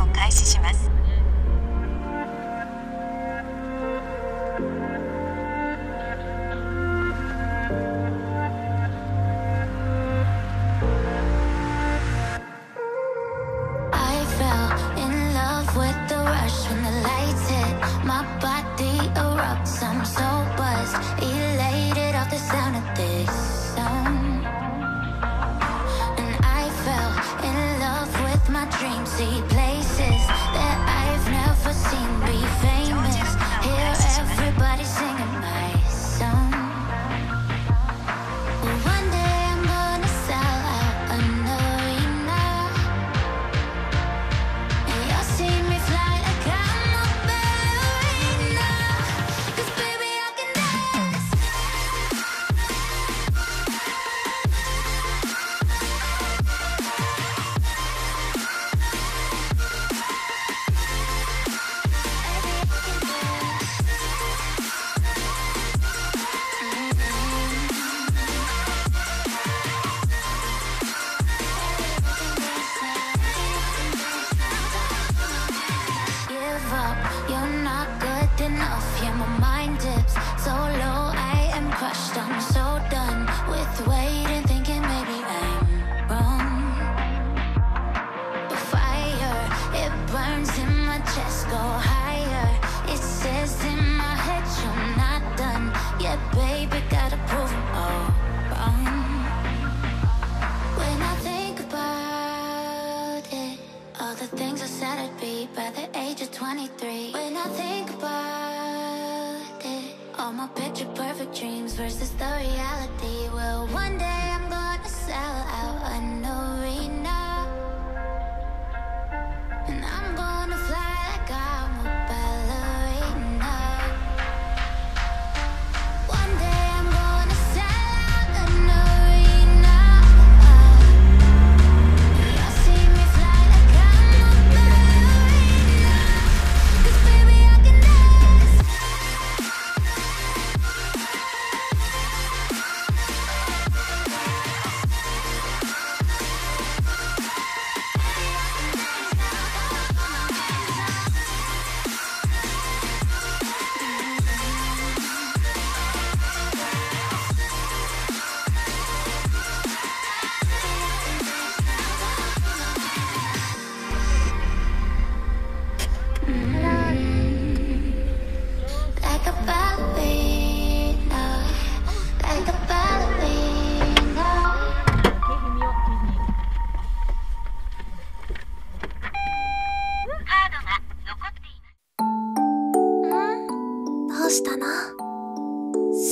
を開始します。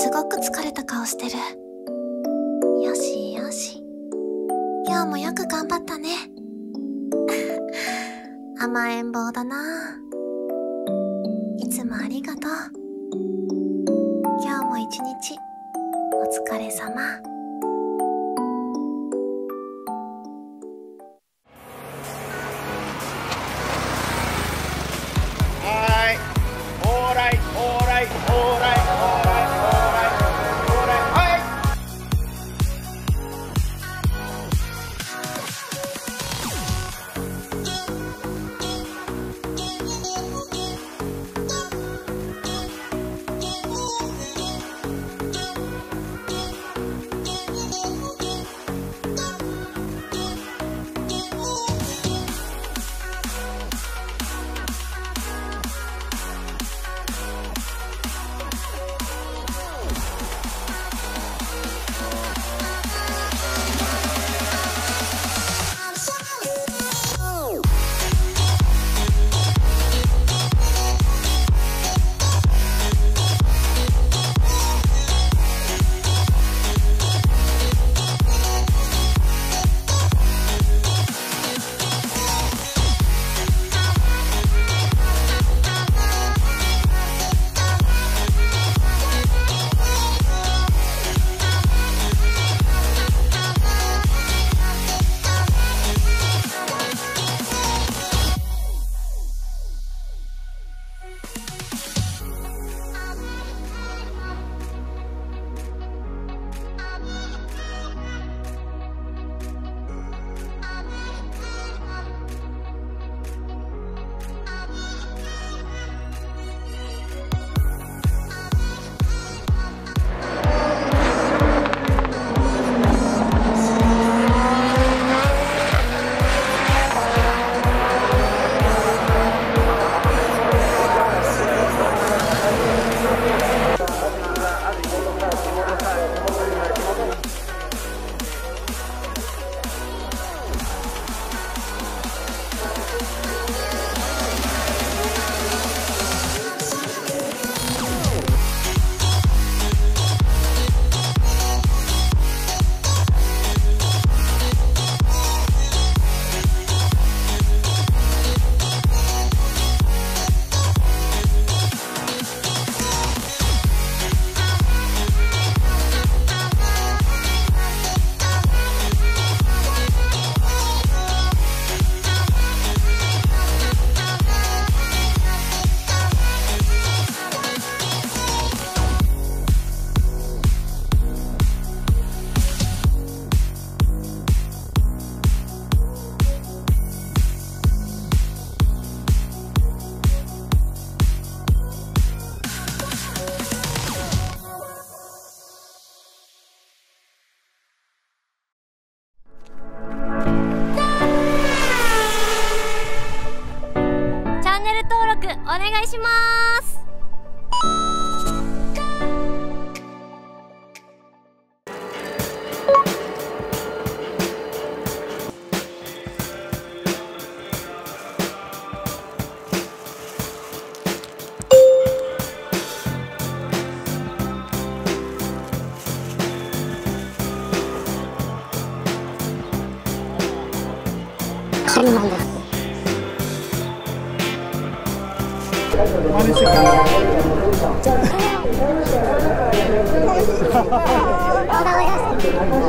すごく疲れた顔してる。よしよし。今日もよく頑張ったね。甘えん坊だな。いつもありがとう。今日も一日お疲れ様。願いします。そうなんです。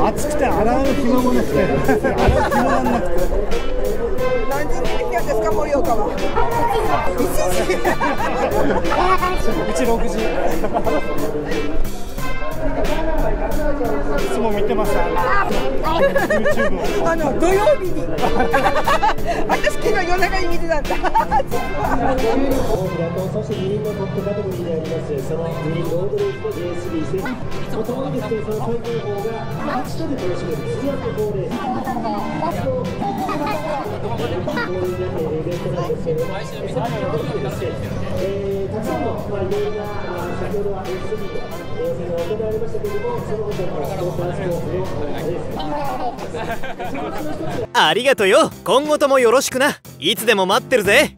暑くて洗う暇もなくて、洗う暇がなくて。何時に出てきたんですか、盛岡は。うち6時。いつも見てます。YouTube を。土曜日に。私昨日夜中に見てたんだ。そして二輪のトップカテゴリーであります。その二輪ロードレースの J3 戦。ともにですね、その最高峰が8度で楽しめるツーアップ4レース。恒例になっているイベントなんですけれども、さらにはですね、たくさんのいろいろな先ほどは S3 の予選が行われましたけれども、その他のモータースポーツのレース。ありがとうよ。今後ともよろしくな。いつでも待ってるぜ。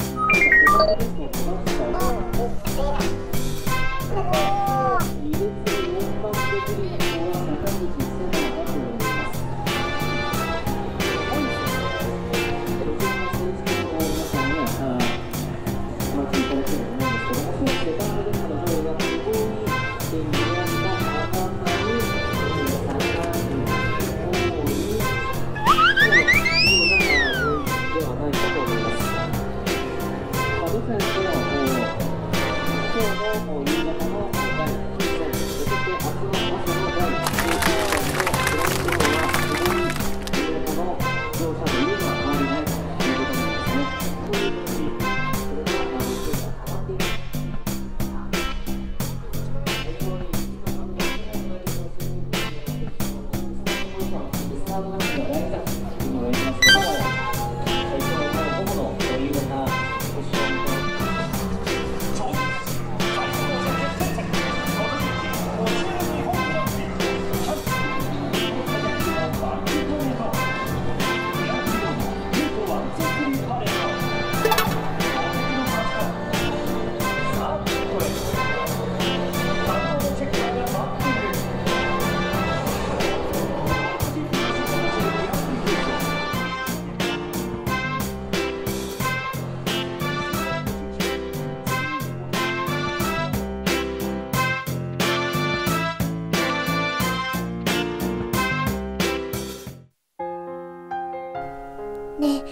ねえ、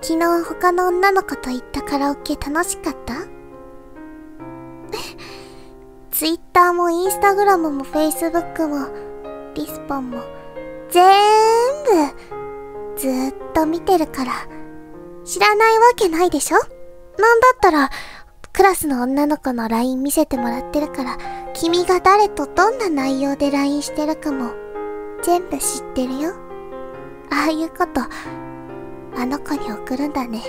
昨日他の女の子と行ったカラオケ楽しかった？ツイッターもインスタグラムもフェイスブックもリスポンも全部ずーっと見てるから知らないわけないでしょ？なんだったらクラスの女の子の LINE 見せてもらってるから君が誰とどんな内容で LINE してるかも全部知ってるよ。ああいうことあの子に送るんだね。